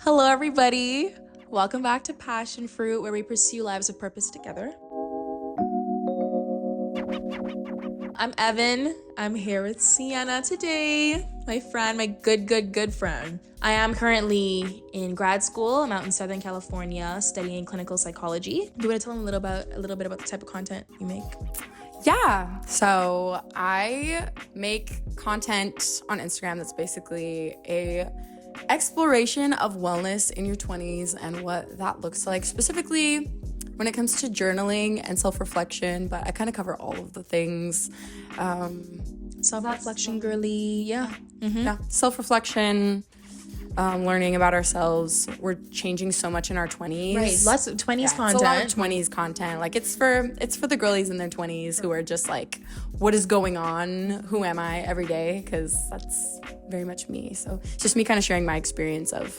Hello, everybody. Welcome back to Passion Fruit, where we pursue lives of purpose together. I'm Evin. I'm here with Sienna today, my friend, my good friend. I am currently in grad school. I'm out in Southern California studying clinical psychology. Do you want to tell them a little bit about the type of content you make? Yeah, so I make content on Instagram that's basically a exploration of wellness in your 20s and what that looks like, specifically when it comes to journaling and self-reflection, but I kind of cover all of the things. Self-reflection girly, yeah. Mm-hmm. Yeah, self-reflection, learning about ourselves. We're changing so much in our 20s. Right, lots of 20s content. It's a lot of 20s content. Like it's for the girlies in their 20s who are just like, what is going on? Who am I every day? Because that's very much me. So it's just me kind of sharing my experience of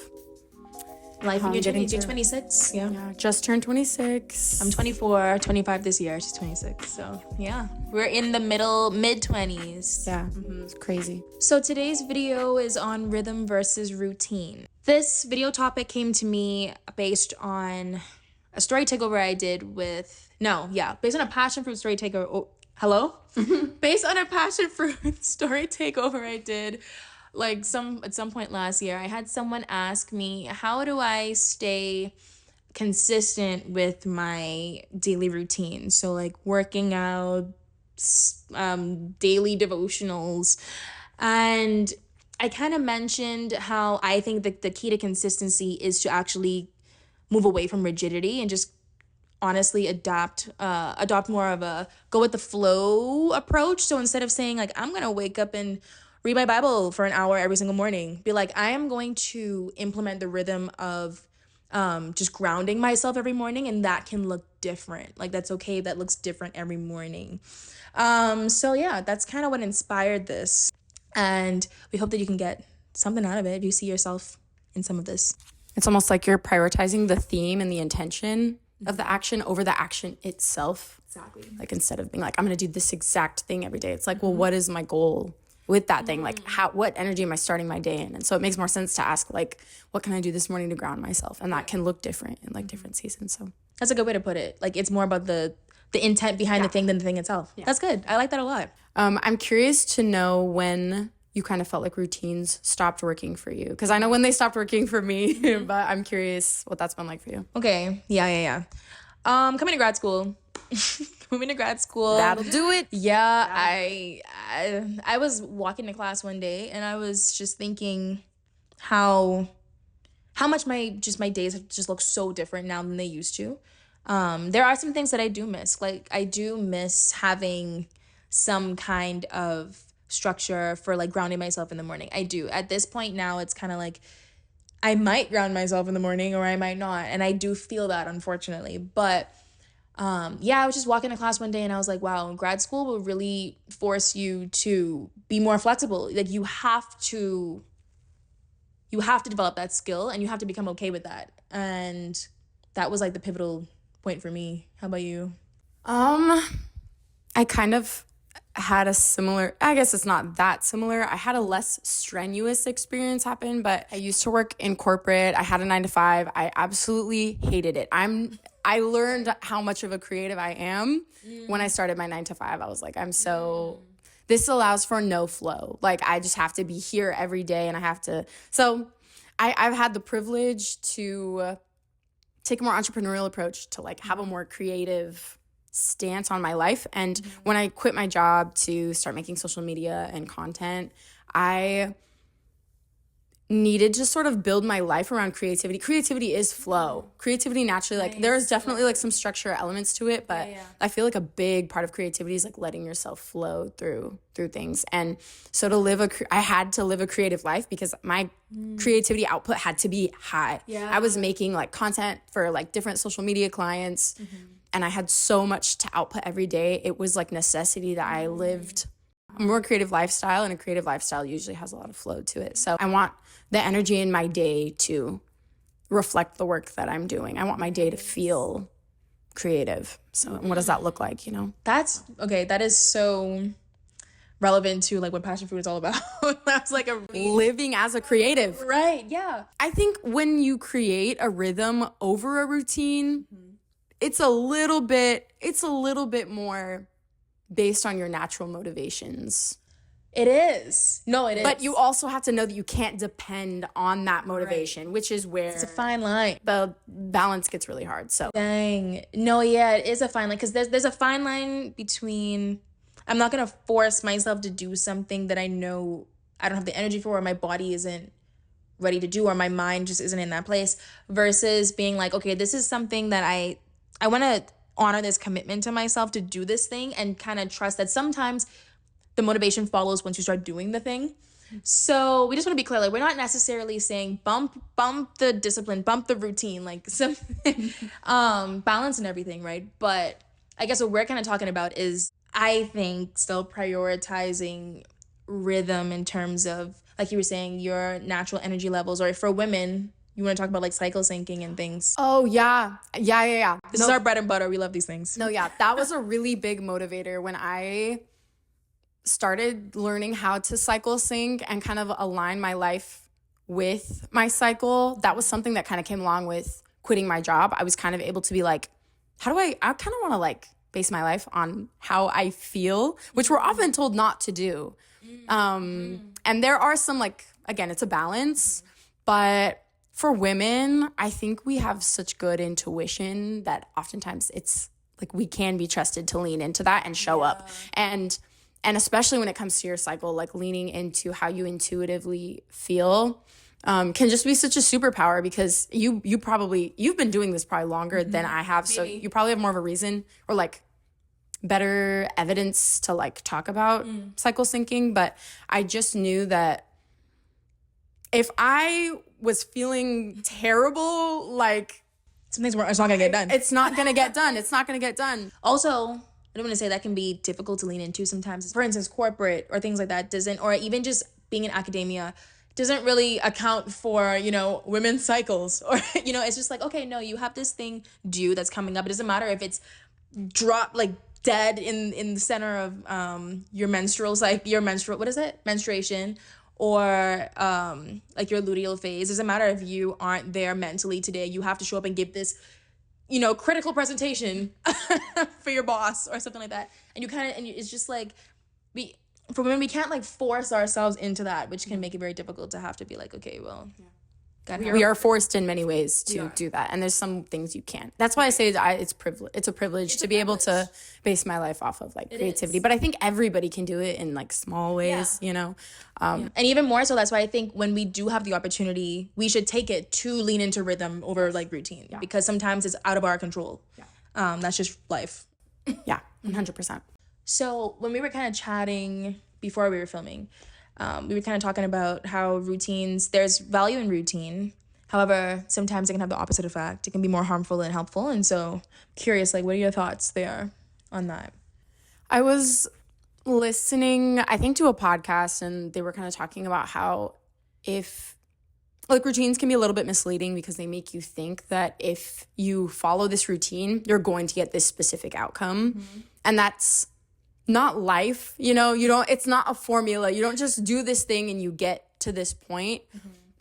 life in your 20s. You're 26, yeah. Just turned 26. I'm 24, 25 this year. She's 26. So yeah, we're in the mid-20s. Yeah, It's crazy. So today's video is on rhythm versus routine. This video topic came to me based on a story takeover I did based on a passion fruit story takeover. Oh, hello? Based on a passion fruit story takeover I did at some point last year. I had someone ask me, how do I stay consistent with my daily routine? So like working out, daily devotionals. And I kind of mentioned how I think that the key to consistency is to actually move away from rigidity and just honestly adopt more of a go with the flow approach. So instead of saying like, I'm going to wake up and read my Bible for an hour every single morning, be like, I am going to implement the rhythm of just grounding myself every morning, and that can look different. Like, that's okay. That looks different every morning. So yeah, that's kind of what inspired this. And we hope that you can get something out of it if you see yourself in some of this. It's almost like you're prioritizing the theme and the intention of the action over the action itself. Exactly. Like instead of being like, I'm going to do this exact thing every day. It's like, well, what is my goal with that thing? Like what energy am I starting my day in? And so it makes more sense to ask like, what can I do this morning to ground myself? And that can look different in like different seasons. So that's a good way to put it. Like, it's more about the intent behind the thing than the thing itself. Yeah. That's good. I like that a lot. I'm curious to know when you kind of felt like routines stopped working for you. Because I know when they stopped working for me, but I'm curious what that's been like for you. Okay. Yeah. Coming to grad school. Moving to grad school. That'll do it. Yeah, I was walking to class one day and I was just thinking how much my days have just looked so different now than they used to. There are some things that I do miss. Like, I do miss having some kind of structure for like grounding myself in the morning. I do. At this point now, it's kind of like I might ground myself in the morning or I might not. And I do feel that, unfortunately. But I was just walking to class one day and I was like, wow, grad school will really force you to be more flexible. Like, you have to develop that skill and you have to become okay with that. And that was like the pivotal point for me. How about you? I kind of had a similar, I guess it's not that similar. I had a less strenuous experience happen, but I used to work in corporate. I had a 9-to-5. I absolutely hated it. I learned how much of a creative I am when I started my 9-to-5. I was like, this allows for no flow. Like, I just have to be here every day and I have to. So I've had the privilege to take a more entrepreneurial approach, to like have a more creative stance on my life. And when I quit my job to start making social media and content, I needed to sort of build my life around creativity. Creativity is flow. Creativity naturally, like, there's definitely like some structure elements to it, but I feel like a big part of creativity is like letting yourself flow through things. And so I had to live a creative life because my creativity output had to be high. Yeah. I was making like content for like different social media clients, and I had so much to output every day. It was like necessity that I lived a more creative lifestyle, and a creative lifestyle usually has a lot of flow to it. So I want the energy in my day to reflect the work that I'm doing. I want my day to feel creative. So what does that look like, you know? That's okay. That is so relevant to like what passion fruit is all about. That's like a living as a creative. right. Yeah. I think when you create a rhythm over a routine, it's a little bit more based on your natural motivations. It is. No, it is. But you also have to know that you can't depend on that motivation, which is where it's a fine line. the balance gets really hard. So Dang. No, yeah, it is a fine line because there's a fine line between I'm not gonna force myself to do something that I know I don't have the energy for, or my body isn't ready to do, or my mind just isn't in that place, versus being like, okay, this is something that I want to honor this commitment to myself to do this thing, and kind of trust that sometimes the motivation follows once you start doing the thing. So we just want to be clear, like we're not necessarily saying bump the discipline, bump the routine, like some balance and everything, right? But I guess what we're kind of talking about is, I think, still prioritizing rhythm in terms of, like you were saying, your natural energy levels, or for women, you want to talk about like cycle syncing and things. Oh, yeah. This is our bread and butter. We love these things. No, yeah. That was a really big motivator when I started learning how to cycle sync and kind of align my life with my cycle. That was something that kind of came along with quitting my job. I was kind of able to be like, I kind of want to like base my life on how I feel, which we're often told not to do. And there are some, like, again, it's a balance, but for women, I think we have such good intuition that oftentimes it's like we can be trusted to lean into that and show up. And especially when it comes to your cycle, like leaning into how you intuitively feel can just be such a superpower, because you've been doing this probably longer than I have. So you probably have more of a reason, or like better evidence to like talk about cycle syncing. But I just knew that if I was feeling terrible, like Some things it's not gonna get done. it's not gonna get done. It's not gonna get done. Also, I don't want to say that can be difficult to lean into sometimes. For instance, corporate or things like that doesn't, or even just being in academia, doesn't really account for, women's cycles. Or, it's just like, okay, no, you have this thing due that's coming up. It doesn't matter if it's dead in the center of your menstruation, or like your luteal phase. It doesn't matter if you aren't there mentally today. You have to show up and give this critical presentation for your boss or something like that. And it's just like, for women, we can't like force ourselves into that, which can make it very difficult to have to be like, okay, well, we are forced in many ways to do that. And there's some things you can't. That's why I say it's a privilege to be able to base my life off of like creativity. But I think everybody can do it in like small ways, And even more so, that's why I think when we do have the opportunity, we should take it to lean into rhythm over like routine, because sometimes it's out of our control. That's just life. Yeah, 100%. So when we were kind of chatting before we were filming, we were kind of talking about how there's value in routine. However, sometimes it can have the opposite effect. It can be more harmful than helpful. And so curious, like, what are your thoughts there on that? I was listening, I think, to a podcast, and they were kind of talking about how routines can be a little bit misleading, because they make you think that if you follow this routine, you're going to get this specific outcome. And that's not life, it's not a formula. You don't just do this thing and you get to this point.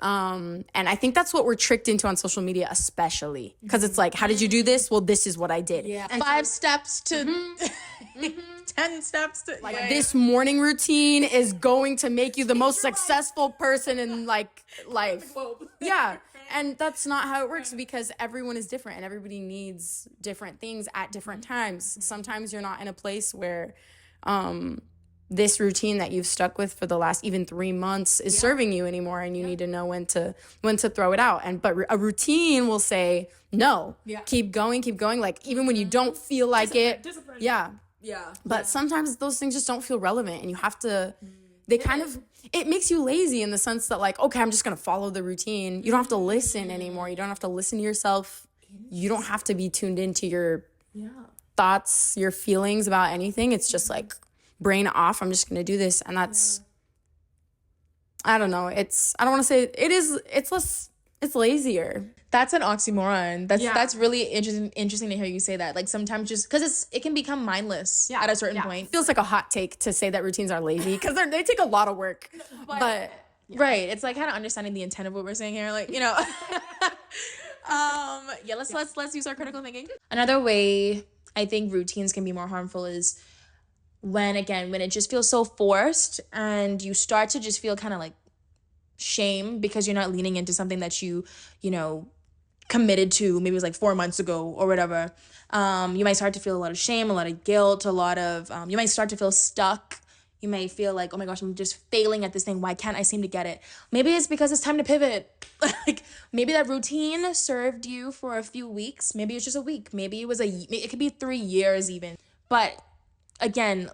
And I think that's what we're tricked into on social media, especially because it's like, how did you do this? Well, this is what I did. Yeah. And 5 steps to 10 steps to this morning routine is going to make you the most successful person in like life. Yeah. And that's not how it works, because everyone is different and everybody needs different things at different times. Sometimes you're not in a place where this routine that you've stuck with for the last even 3 months is serving you anymore, and you need to know when to throw it out. But a routine will say no, keep going, like even when you don't feel like discipline. But sometimes those things just don't feel relevant, and you have to it makes you lazy in the sense that like, okay, I'm just gonna follow the routine. You don't have to listen anymore. You don't have to listen to yourself. You don't have to be tuned into your thoughts, your feelings about anything. It's just like brain off. I'm just going to do this. And that's, I don't know. I don't want to say it's less It's lazier. That's an oxymoron. That's really interesting to hear you say that. Like sometimes just because it can become mindless at a certain point. It feels like a hot take to say that routines are lazy because they take a lot of work. But right, it's like kind of understanding the intent of what we're saying here. Like, you know, let's use our critical thinking. Another way I think routines can be more harmful is when it just feels so forced and you start to just feel kind of like shame because you're not leaning into something that you know, committed to. Maybe it was like 4 months ago or whatever. You might start to feel a lot of shame, a lot of guilt, a lot of, you might start to feel stuck. You may feel like, oh my gosh, I'm just failing at this thing. Why can't I seem to get it? Maybe it's because it's time to pivot. Like maybe that routine served you for a few weeks. Maybe it's just a week. Maybe it could be 3 years even. But again,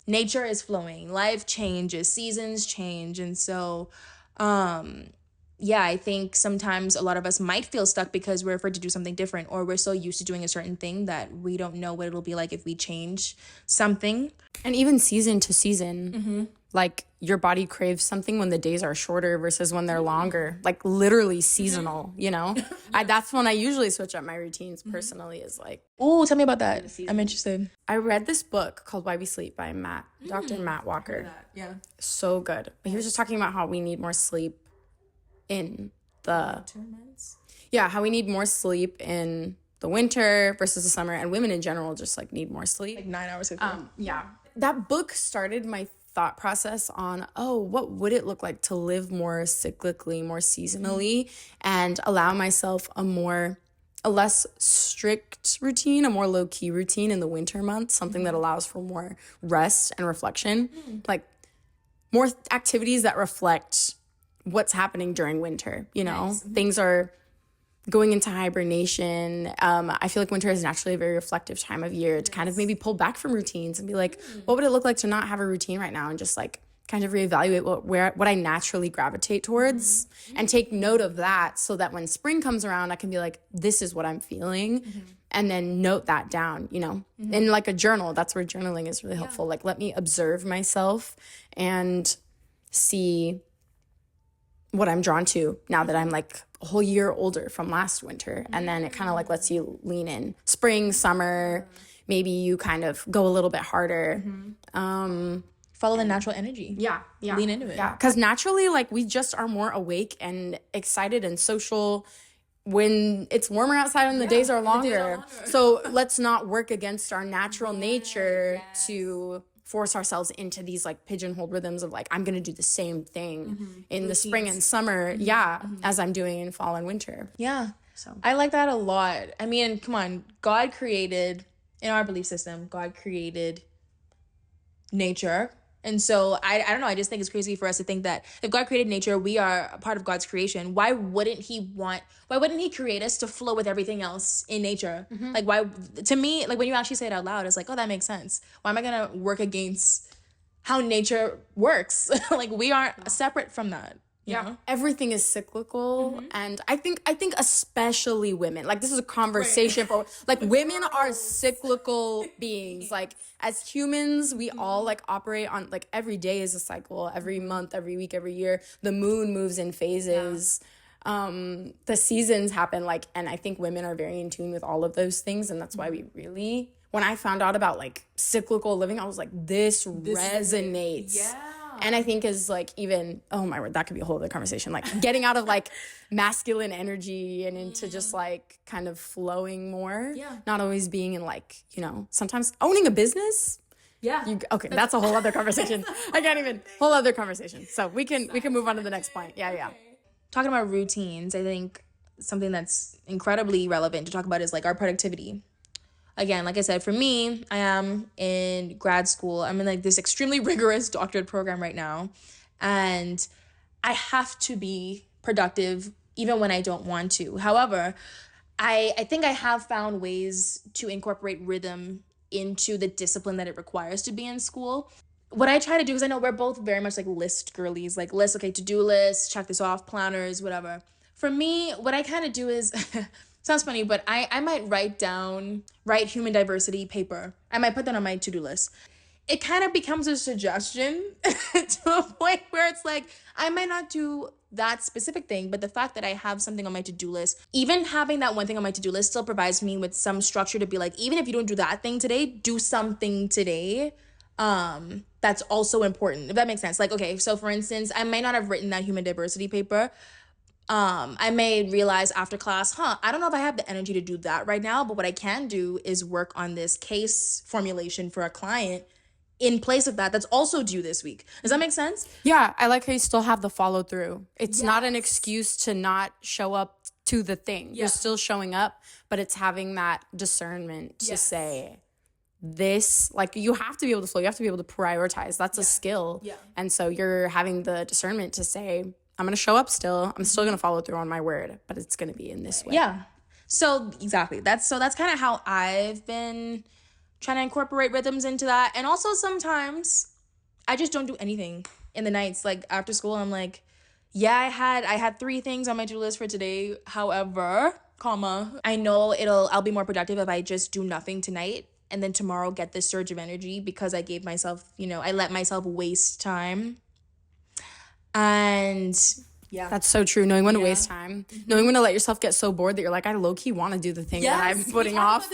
nature is flowing. Life changes, seasons change. And so, I think sometimes a lot of us might feel stuck because we're afraid to do something different, or we're so used to doing a certain thing that we don't know what it'll be like if we change something. And even season to season, like your body craves something when the days are shorter versus when they're longer, like literally seasonal, you know? That's when I usually switch up my routines personally, is like. Oh, tell me about that. I'm interested. I read this book called Why We Sleep by Dr. Matt Walker. Yeah. So good. But he was just talking about how we need more sleep in the how we need more sleep in the winter versus the summer, and women in general just like need more sleep, like 9 hours. That book started my thought process on what would it look like to live more cyclically, more seasonally, and allow myself a less strict routine, a more low-key routine in the winter months, something that allows for more rest and reflection, like more activities that reflect what's happening during winter, you know? Nice. Things are going into hibernation. I feel like winter is naturally a very reflective time of year to kind of maybe pull back from routines and be like, what would it look like to not have a routine right now, and just like kind of reevaluate what I naturally gravitate towards and take note of that, so that when spring comes around, I can be like, this is what I'm feeling, and then note that down, you know? In like a journal. That's where journaling is really helpful. Like, let me observe myself and see what I'm drawn to now that I'm like a whole year older from last winter. And then it kind of like lets you lean in. Spring, summer, maybe you kind of go a little bit harder. Follow the natural energy. Yeah. Lean into it. Yeah. Because naturally, like, we just are more awake and excited and social when it's warmer outside and the days are longer. So let's not work against our natural nature to force ourselves into these like pigeonholed rhythms of like, I'm going to do the same thing in the spring and summer, as I'm doing in fall and winter. Yeah. So I like that a lot. I mean, come on, God created, in our belief system, God created nature. And so I don't know, I just think it's crazy for us to think that if God created nature, we are a part of God's creation. Why wouldn't he create us to flow with everything else in nature? Like, why, to me, like when you actually say it out loud, it's like, oh, that makes sense. Why am I going to work against how nature works? Like, we aren't separate from that. You know? Everything is cyclical, and I think especially women, like, this is a conversation for like, women are cyclical beings. Like, as humans, we all like operate on like, every day is a cycle, every month, every week, every year. The moon moves in phases. The seasons happen, like, and I think women are very in tune with all of those things, and that's why we really, when I found out about like cyclical living, I was like, this resonates. And I think is like, even, oh my word, that could be a whole other conversation. Like, getting out of like masculine energy and into just like kind of flowing more. Not always being in like, you know, sometimes owning a business. Okay, that's a whole other conversation. Whole other conversation. So we can move on to the next point. Talking about routines, I think something that's incredibly relevant to talk about is like our productivity. Again, like I said, for me, I am in grad school. I'm in like this extremely rigorous doctorate program right now. And I have to be productive even when I don't want to. However, I think I have found ways to incorporate rhythm into the discipline that it requires to be in school. What I try to do, because I know we're both very much like list girlies, like lists, okay, to-do lists, check this off, planners, whatever. For me, what I kind of do is... Sounds funny, but I might write human diversity paper. I might put that on my to-do list. It kind of becomes a suggestion to a point where it's like, I might not do that specific thing, but the fact that I have something on my to-do list, even having that one thing on my to-do list still provides me with some structure to be like, even if you don't do that thing today, do something today that's also important, if that makes sense. Like, okay, so for instance, I may not have written that human diversity paper. I may realize after class, I don't know if I have the energy to do that right now, but what I can do is work on this case formulation for a client in place of that that's also due this week. Does that make sense? Yeah, I like how you still have the follow through. It's not an excuse to not show up to the thing. You're still showing up, but it's having that discernment to say this, like, you have to be able to flow. You have to be able to prioritize. That's a skill. Yeah. And so you're having the discernment to say, I'm going to show up still. I'm still going to follow through on my word, but it's going to be in this way. Yeah. So exactly. That's kind of how I've been trying to incorporate rhythms into that. And also sometimes I just don't do anything in the nights. Like after school, I'm like, yeah, I had 3 things on my to-do list for today. However, I know I'll be more productive if I just do nothing tonight and then tomorrow get this surge of energy because I gave myself, I let myself waste time. And yeah, that's so true. Knowing when to waste time, knowing when to let yourself get so bored that you're like, I low-key want to do the thing that I'm putting off.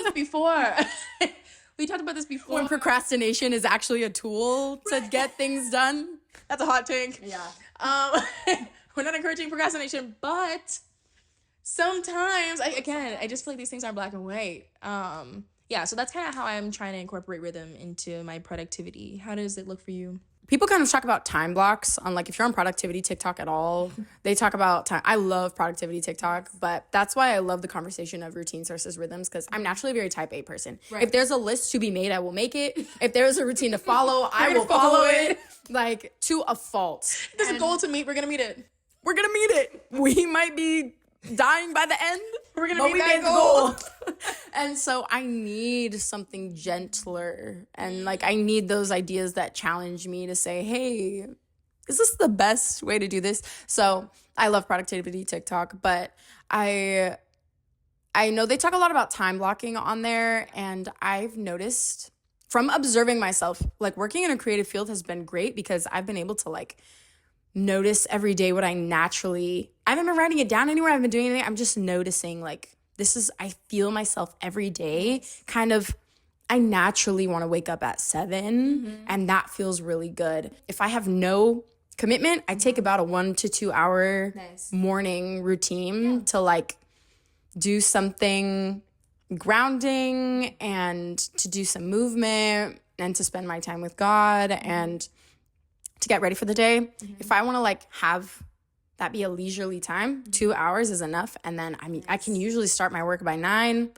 We talked about this before. When procrastination is actually a tool to get things done. That's a hot take. Yeah. We're not encouraging procrastination, but sometimes I just feel like these things aren't black and white. Yeah, so that's kind of how I'm trying to incorporate rhythm into my productivity. How does it look for you? People kind of talk about time blocks on, like, if you're on productivity TikTok at all, they talk about time. I love productivity TikTok, but that's why I love the conversation of routines versus rhythms, because I'm naturally a very type A person. Right. If there's a list to be made, I will make it. If there's a routine to follow, I will follow it, like, to a fault. If there's a goal to meet, we're going to meet it. We're going to meet it. We might be dying by the end. We're going to meet that goal. And so I need something gentler, and like I need those ideas that challenge me to say, hey, is this the best way to do this? So I love productivity TikTok, but I know they talk a lot about time blocking on there, and I've noticed from observing myself, like working in a creative field has been great because I've been able to like notice every day what I haven't been writing it down anywhere. I haven't been doing anything. I'm just noticing like, I feel myself every day kind of, I naturally want to wake up at 7 and that feels really good. If I have no commitment, I take about a 1 to 2 hour morning routine to like do something grounding and to do some movement and to spend my time with God and to get ready for the day. If I want to like have that be a leisurely time, 2 hours is enough. And then, I can usually start my work by 9.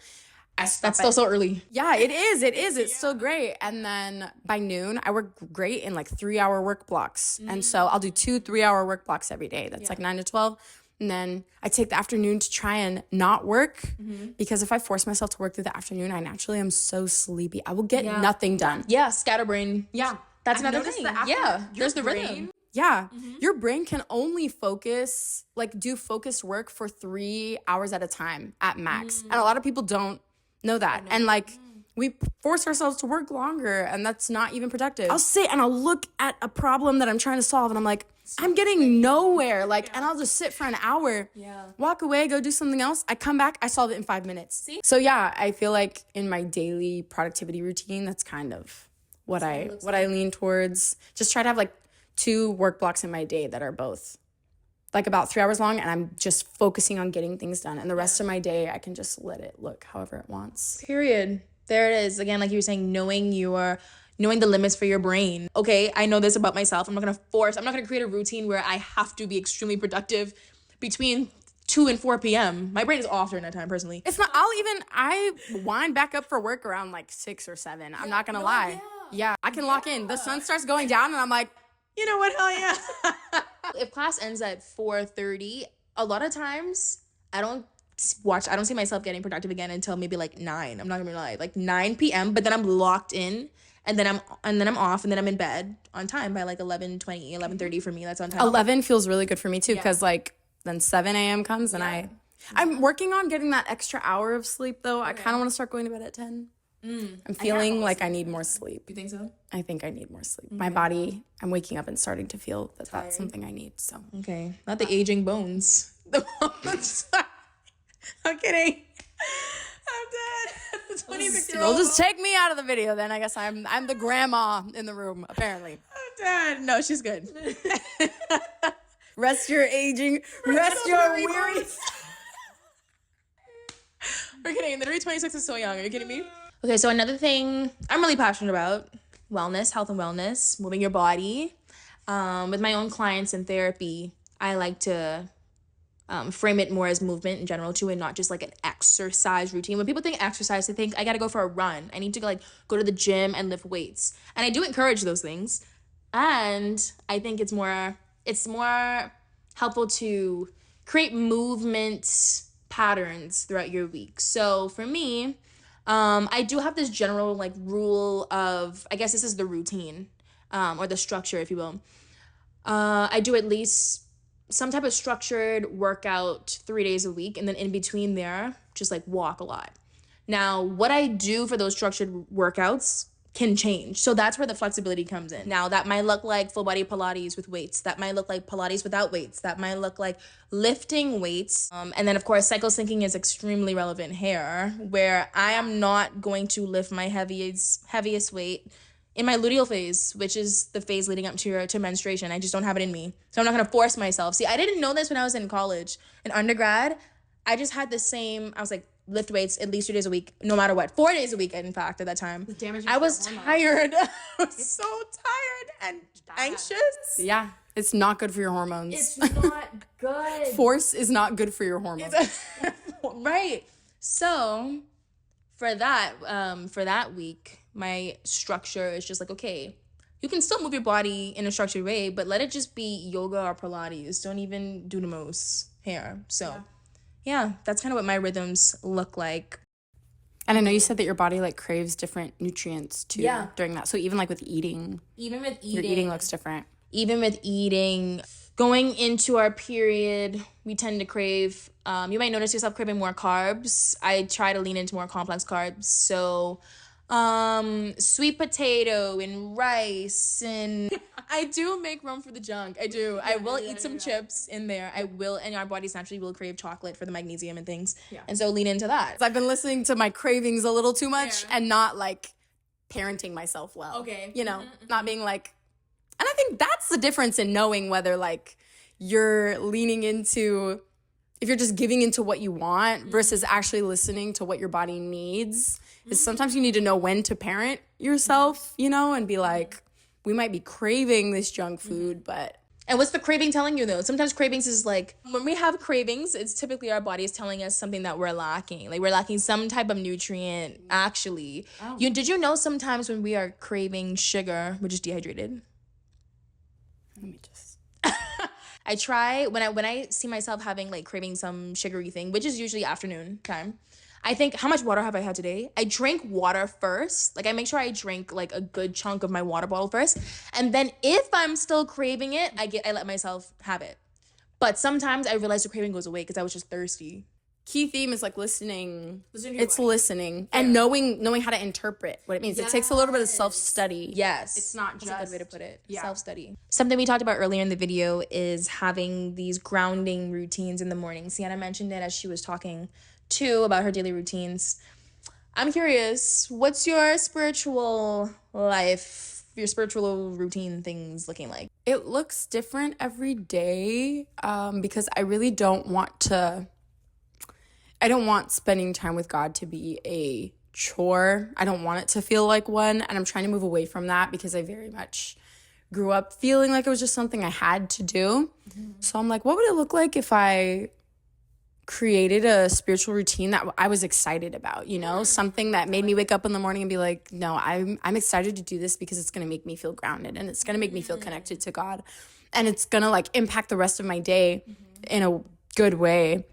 That's still so early. Yeah, it is. It's still great. And then by noon, I work great in like 3-hour work blocks. And so I'll do 2 3-hour work blocks every day. That's like 9 to 12. And then I take the afternoon to try and not work because if I force myself to work through the afternoon, I naturally am so sleepy. I will get nothing done. Yeah, scatterbrain. Yeah, that's another thing. Yeah, there's the rhythm. Yeah, your brain can only focus, like do focused work for 3 hours at a time at max. And a lot of people don't know that. And like we force ourselves to work longer and that's not even productive. I'll sit and I'll look at a problem that I'm trying to solve and I'm like, I'm getting nowhere. Like, and I'll just sit for an hour, walk away, go do something else. I come back, I solve it in 5 minutes. See? So yeah, I feel like in my daily productivity routine, that's kind of what I lean towards. Just try to have like 2 work blocks in my day that are both like about 3 hours long and I'm just focusing on getting things done. And the rest of my day, I can just let it look however it wants. Period. There it is. Again, like you were saying, knowing the limits for your brain. Okay, I know this about myself. I'm not going to create a routine where I have to be extremely productive between 2 and 4 p.m. My brain is off during that time, personally. It's not, I wind back up for work around like 6 or 7. I'm not going to lie. Yeah, I can lock in. The sun starts going down and I'm like, you know what? Hell yeah. If class ends at 4:30, a lot of times I don't see myself getting productive again until maybe like 9. I'm not gonna lie, like 9 p.m. But then I'm locked in, and then I'm off, and then I'm in bed on time by like 11:20, 11:30 for me. That's on time. 11 feels really good for me too, because like then 7 a.m. comes and I'm working on getting that extra hour of sleep though. I kind of want to start going to bed at 10. I'm feeling like I need more sleep. You think so? I think I need more sleep. My body, I'm waking up and starting to feel that that's something I need. So Okay, not the aging bones. The bones. I'm kidding. I'm dead. The 26-year-old. Well, just take me out of the video then. I guess I'm the grandma in the room, apparently. I'm dead. No, she's good. Rest your aging, rest your weary. We're kidding. The 26 is so young. Are you kidding me? Okay, so another thing I'm really passionate about, wellness, health and wellness, moving your body. With my own clients in therapy, I like to frame it more as movement in general too, and not just like an exercise routine. When people think exercise, they think I gotta go for a run. I need to like go to the gym and lift weights. And I do encourage those things. And I think it's more helpful to create movement patterns throughout your week. So for me, I do have this general like rule of, I guess this is the routine, or the structure, if you will. I do at least some type of structured workout 3 days a week, and then in between there, just like walk a lot. Now, what I do for those structured workouts can change. So that's where the flexibility comes in. Now, that might look like full body Pilates with weights. That might look like Pilates without weights. That might look like lifting weights. And then, of course, cycle syncing is extremely relevant here, where I am not going to lift my heaviest weight in my luteal phase, which is the phase leading up to menstruation. I just don't have it in me. So I'm not going to force myself. See, I didn't know this when I was in college. In undergrad, I just had the same, I was like, lift weights at least 2 days a week, no matter what. 4 days a week, in fact, at that time. I was tired. I was so tired and anxious. Yeah, it's not good for your hormones. It's not good. Force is not good for your hormones. Right. So for that week, my structure is just like, okay, you can still move your body in a structured way, but let it just be yoga or Pilates. Don't even do the most here. So yeah, that's kind of what my rhythms look like. And I know you said that your body like craves different nutrients too during that. So even like with eating. Your eating looks different. Even with eating, going into our period, we tend to crave, you might notice yourself craving more carbs. I try to lean into more complex carbs. So sweet potato and rice, and I do make room for the junk. I do. I will eat some chips in there. I will, and our bodies naturally will crave chocolate for the magnesium and things. And so lean into that. I've been listening to my cravings a little too much and not like parenting myself well. Okay. You know, not being like, and I think that's the difference in knowing whether like you're leaning into, if you're just giving into what you want versus actually listening to what your body needs. Is sometimes you need to know when to parent yourself, you know, and be like, we might be craving this junk food, but... And what's the craving telling you, though? Sometimes cravings is like, when we have cravings, it's typically our body is telling us something that we're lacking. Like, we're lacking some type of nutrient, actually. Oh. Did you know sometimes when we are craving sugar, we're just dehydrated? Let me just... I try, when I see myself having, like, craving some sugary thing, which is usually afternoon time, I think, how much water have I had today? I drink water first. Like, I make sure I drink, like, a good chunk of my water bottle first. And then if I'm still craving it, I let myself have it. But sometimes I realize the craving goes away because I was just thirsty. Key theme is, like, listening. It's listening. And knowing how to interpret what it means. Yes. It takes a little bit of self-study. Yes. It's not just... That's a good way to put it. Yeah. Self-study. Something we talked about earlier in the video is having these grounding routines in the morning. Sienna mentioned it as she was talking too about her daily routines. I'm curious, what's your spiritual life, your spiritual routine things looking like? It looks different every day because I really don't want spending time with God to be a chore. I don't want it to feel like one, and I'm trying to move away from that because I very much grew up feeling like it was just something I had to do. So I'm like, what would it look like if I created a spiritual routine that I was excited about, you know, something that made me wake up in the morning and be like, no, I'm excited to do this because it's going to make me feel grounded and it's going to make me feel connected to God, and it's going to like impact the rest of my day in a good way.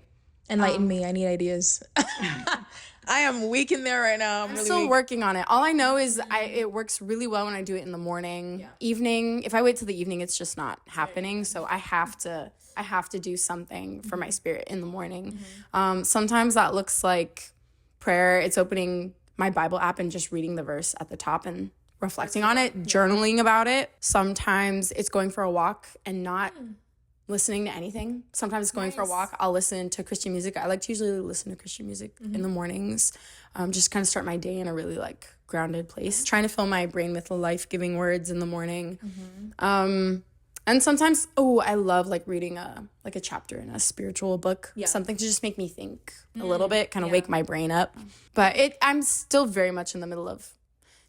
Enlighten me. I need ideas. I am weak in there right now. I'm really still weak. Working on it. All I know is it works really well when I do it in the morning. Evening, if I wait till the evening, it's just not happening. So I have to do something for my spirit in the morning. Sometimes that looks like prayer. It's opening my Bible app and just reading the verse at the top and reflecting on it, journaling about it. Sometimes it's going for a walk and not listening to anything. Sometimes it's going for a walk. I'll listen to Christian music. I like to usually listen to Christian music in the mornings. Just kind of start my day in a really like grounded place. Trying to fill my brain with life-giving words in the morning. And sometimes, I love like reading a chapter in a spiritual book. Something to just make me think a little bit, kind of wake my brain up. But I'm still very much in the middle of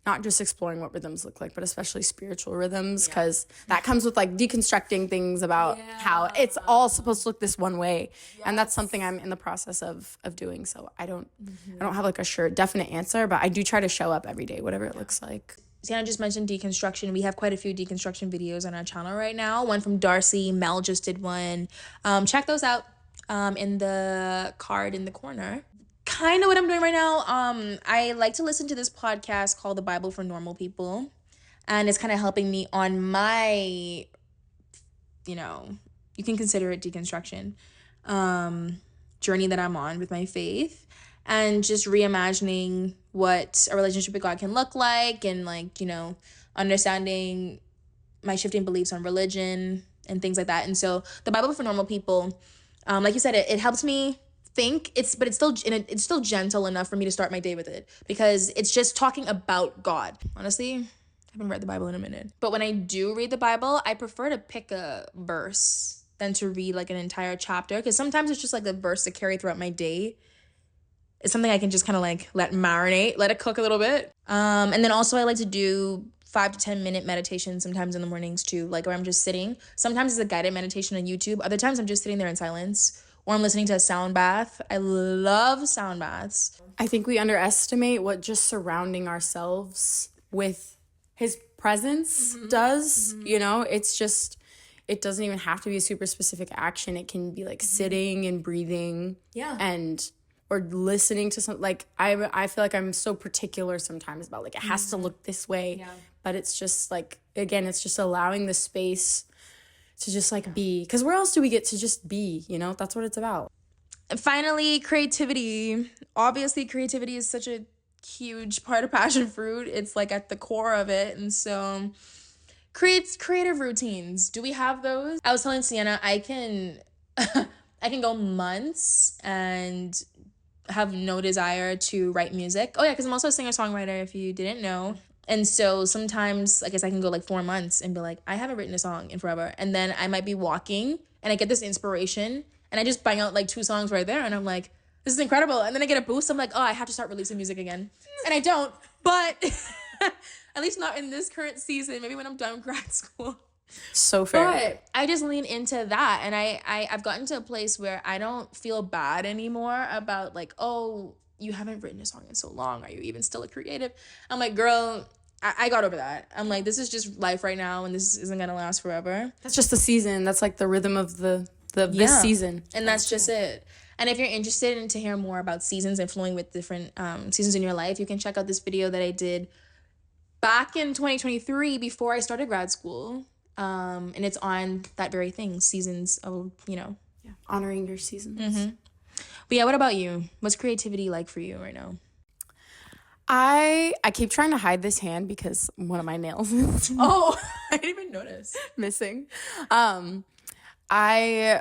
not just exploring what rhythms look like, but especially spiritual rhythms, because that comes with like deconstructing things about how it's all supposed to look this one way. And that's something I'm in the process of doing. So I don't have like a sure definite answer, but I do try to show up every day, whatever it looks like. Sienna just mentioned deconstruction. We have quite a few deconstruction videos on our channel right now. One from Darcy, Mel just did one. Check those out in the card in the corner. Kind of what I'm doing right now. I like to listen to this podcast called The Bible for Normal People. And it's kind of helping me on my, you can consider it deconstruction, journey that I'm on with my faith. And just reimagining what a relationship with God can look like, and like, understanding my shifting beliefs on religion and things like that. And so The Bible for Normal People, like you said, it helps me think. It's still gentle enough for me to start my day with it, because it's just talking about God. Honestly, I haven't read the Bible in a minute. But when I do read the Bible, I prefer to pick a verse than to read like an entire chapter, because sometimes it's just like a verse to carry throughout my day. It's something I can just kind of like let marinate, let it cook a little bit. And then also I like to do 5 to 10 minute meditation sometimes in the mornings too, like where I'm just sitting. Sometimes it's a guided meditation on YouTube. Other times I'm just sitting there in silence, or I'm listening to a sound bath. I love sound baths. I think we underestimate what just surrounding ourselves with his presence does. It's just, it doesn't even have to be a super specific action. It can be like sitting and breathing or listening to something. Like I feel like I'm so particular sometimes about like it has to look this way, but it's just like, again, it's just allowing the space to just like be, because where else do we get to just be? That's what it's about. And finally, creativity. Obviously, creativity is such a huge part of passion fruit. It's like at the core of it. And so creative routines. Do we have those? I was telling Sienna, I can go months and have no desire to write music. Oh yeah, because I'm also a singer-songwriter, if you didn't know. And so sometimes, I guess I can go like 4 months and be like, I haven't written a song in forever. And then I might be walking and I get this inspiration and I just bang out like 2 songs right there. And I'm like, this is incredible. And then I get a boost. I'm like, oh, I have to start releasing music again. And I don't, but at least not in this current season. Maybe when I'm done with grad school. So fair. But I just lean into that, and I've gotten to a place where I don't feel bad anymore about like, oh, you haven't written a song in so long. Are you even still a creative? I'm like, girl, I got over that. I'm like, this is just life right now, and this isn't gonna last forever. That's just the season. That's like the rhythm of this season. And that's just it. And if you're interested in to hear more about seasons and flowing with different seasons in your life, you can check out this video that I did back in 2023 before I started grad school. And it's on that very thing, seasons of, honoring your seasons. But yeah, what about you? What's creativity like for you right now? I keep trying to hide this hand because one of my nails is I didn't even notice. missing. I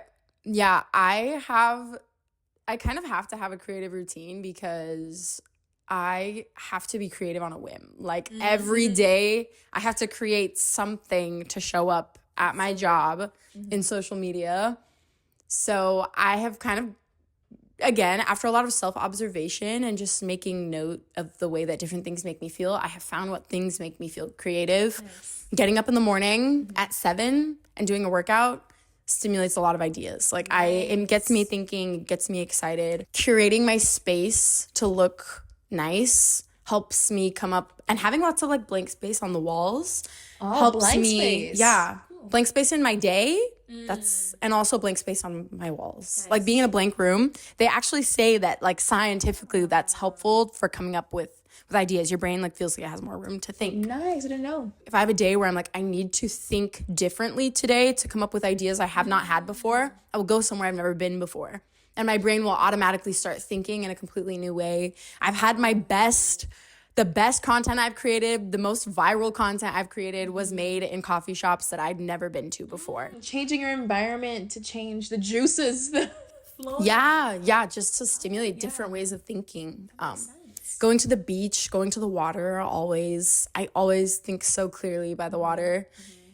kind of have to have a creative routine because I have to be creative on a whim. Like every day I have to create something to show up at my job in social media. So I have kind of, again, after a lot of self-observation and just making note of the way that different things make me feel, I have found what things make me feel creative. Nice. Getting up in the morning at 7 and doing a workout stimulates a lot of ideas. Like it gets me thinking, gets me excited. Curating my space to look nice helps me come up, and having lots of like blank space on the walls helps blank me space. Blank space in my day. That's, and also blank space on my walls. Nice. Like being in a blank room, they actually say that like scientifically that's helpful for coming up with ideas. Your brain like feels like it has more room to think. Nice. I didn't know. If I have a day where I'm like, I need to think differently today to come up with ideas I have not had before, I will go somewhere I've never been before. and my brain will automatically start thinking in a completely new way. I've had the best content I've created, the most viral content I've created was made in coffee shops that I'd never been to before. Changing your environment to change the juices. Yeah, just to stimulate different ways of thinking. Going to the beach, going to the water, I always think so clearly by the water.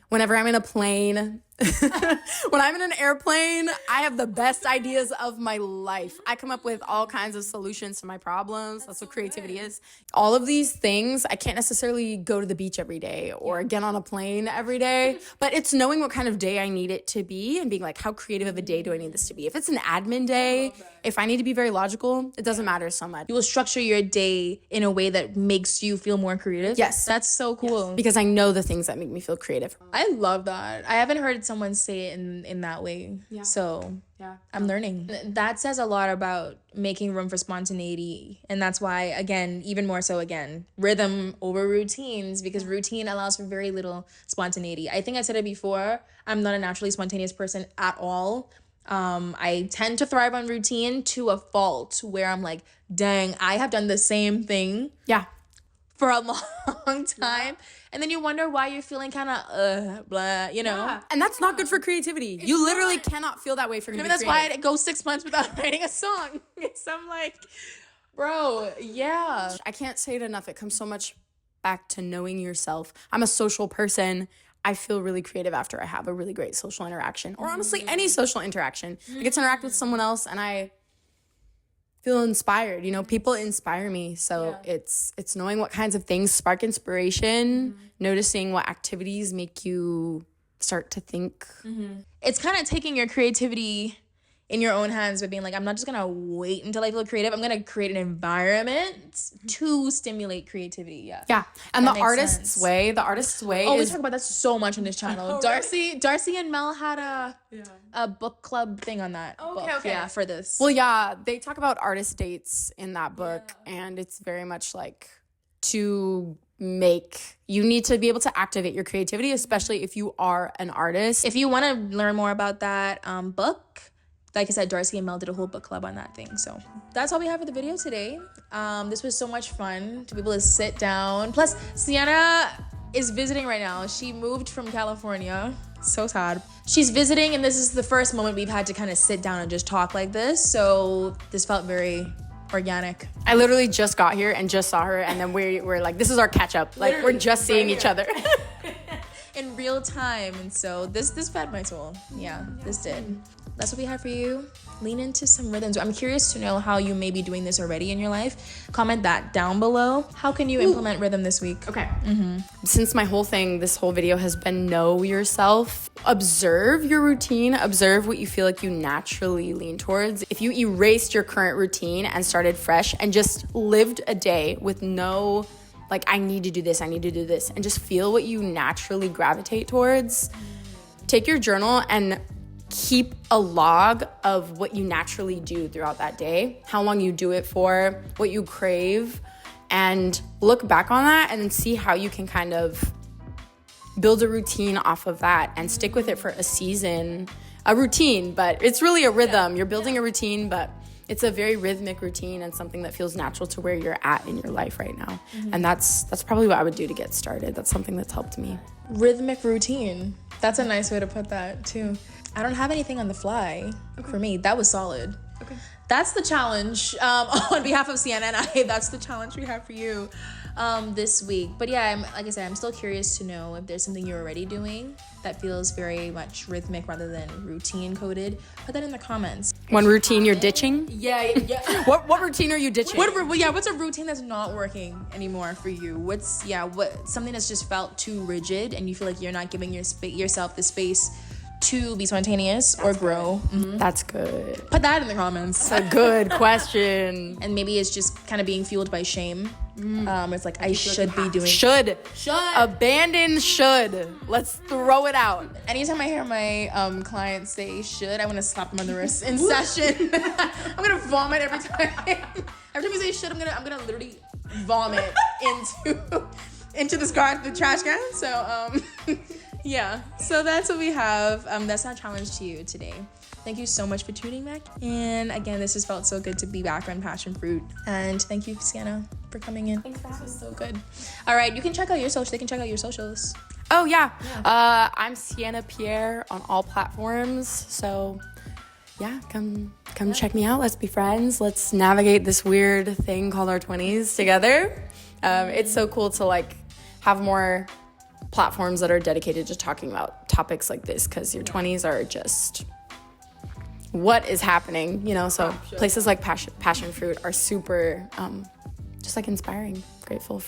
Whenever I'm in a plane, when I'm in an airplane, I have the best ideas of my life. I come up with all kinds of solutions to my problems. That's what creativity is. All of these things, I can't necessarily go to the beach every day or get on a plane every day, but it's knowing what kind of day I need it to be and being like, how creative of a day do I need this to be? If it's an admin day, if I need to be very logical, it doesn't matter so much. You will structure your day in a way that makes you feel more creative. Yes. That's so cool. Yes. Because I know the things that make me feel creative. I love that. I haven't heard someone say it in that way. Yeah. So I'm learning. That says a lot about making room for spontaneity. And that's why, again, even more so again, rhythm over routines, because routine allows for very little spontaneity. I think I said it before, I'm not a naturally spontaneous person at all. I tend to thrive on routine to a fault where I'm like, dang, I have done the same thing. Yeah. For a long time. And then you wonder why you're feeling kind of blah, you know? Yeah. And that's not good for creativity. You literally cannot feel that way for Maybe that's why I go 6 months without writing a song. So I'm like, bro, yeah. I can't say it enough. It comes so much back to knowing yourself. I'm a social person. I feel really creative after I have a really great social interaction, or honestly, any social interaction. I get to interact with someone else and I feel inspired. You know, people inspire me. So it's knowing what kinds of things spark inspiration, noticing what activities make you start to think. It's kind of taking your creativity in your own hands by being like, I'm not just gonna wait until I feel creative. I'm gonna create an environment to stimulate creativity. Yeah. And the artist's way we talk about that so much on this channel. Darcy and Mel had a book club thing on that book. Yeah, for this. Well, yeah, they talk about artist dates in that book, and it's very much like you need to be able to activate your creativity, especially if you are an artist. If you want to learn more about that book, like I said, Darcy and Mel did a whole book club on that thing. So that's all we have for the video today. This was so much fun to be able to sit down. Plus, Sienna is visiting right now. She moved from California. So sad. She's visiting, and this is the first moment we've had to kind of sit down and just talk like this. So this felt very organic. I literally just got here and just saw her, and then we're like, this is our catch up. Like, we're just seeing each other. In real time. And so this fed my soul. Yeah, this did. That's what we have for you. Lean into some rhythms. I'm curious to know how you may be doing this already in your life. Comment that down below. How can you implement rhythm this week? Okay. Since this whole video has been know yourself, observe your routine, observe what you feel like you naturally lean towards. If you erased your current routine and started fresh and just lived a day with no, like, I need to do this, and just feel what you naturally gravitate towards, take your journal and keep a log of what you naturally do throughout that day, how long you do it for, what you crave, and look back on that and then see how you can kind of build a routine off of that and stick with it for a season. A routine, but it's really a rhythm. You're building a routine, but it's a very rhythmic routine and something that feels natural to where you're at in your life right now. And that's probably what I would do to get started. That's something that's helped me. Rhythmic routine. That's a nice way to put that too. I don't have anything on the fly for me. That was solid. Okay. That's the challenge on behalf of Sienna and I. That's the challenge we have for you this week. But yeah, like I said, I'm still curious to know if there's something you're already doing that feels very much rhythmic rather than routine coded. Put that in the comments. One routine you're ditching? Yeah. What routine are you ditching? What's a routine that's not working anymore for you? What something that's just felt too rigid and you feel like you're not giving yourself the space to be spontaneous or grow? That's good. Put that in the comments. That's a good question. And maybe it's just kind of being fueled by shame. It's like I should be doing. Should. Abandon should. Let's throw it out. Anytime I hear my clients say should, I want to slap them on the wrist in session. I'm gonna vomit every time. Every time you say should, I'm gonna literally vomit into the trash can. So yeah, so that's what we have. That's our challenge to you today. Thank you so much for tuning back. And again, this has felt so good to be back on Passion Fruit. And thank you, Sienna, for coming in. Thanks for having me. So good. All right, you can check out your social. They can check out your socials. Oh, yeah. I'm Sienna Pierre on all platforms. So, yeah, come check me out. Let's be friends. Let's navigate this weird thing called our 20s together. It's so cool to, like, have more platforms that are dedicated to talking about topics like this, because your 20s are just what is happening, you know? So places like Passion Fruit are super, just, like, inspiring. Grateful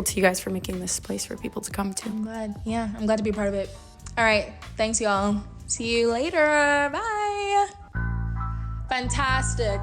to you guys for making this place for people to come to. I'm glad. Yeah, I'm glad to be a part of it. All right. Thanks, y'all. See you later. Bye. Fantastic.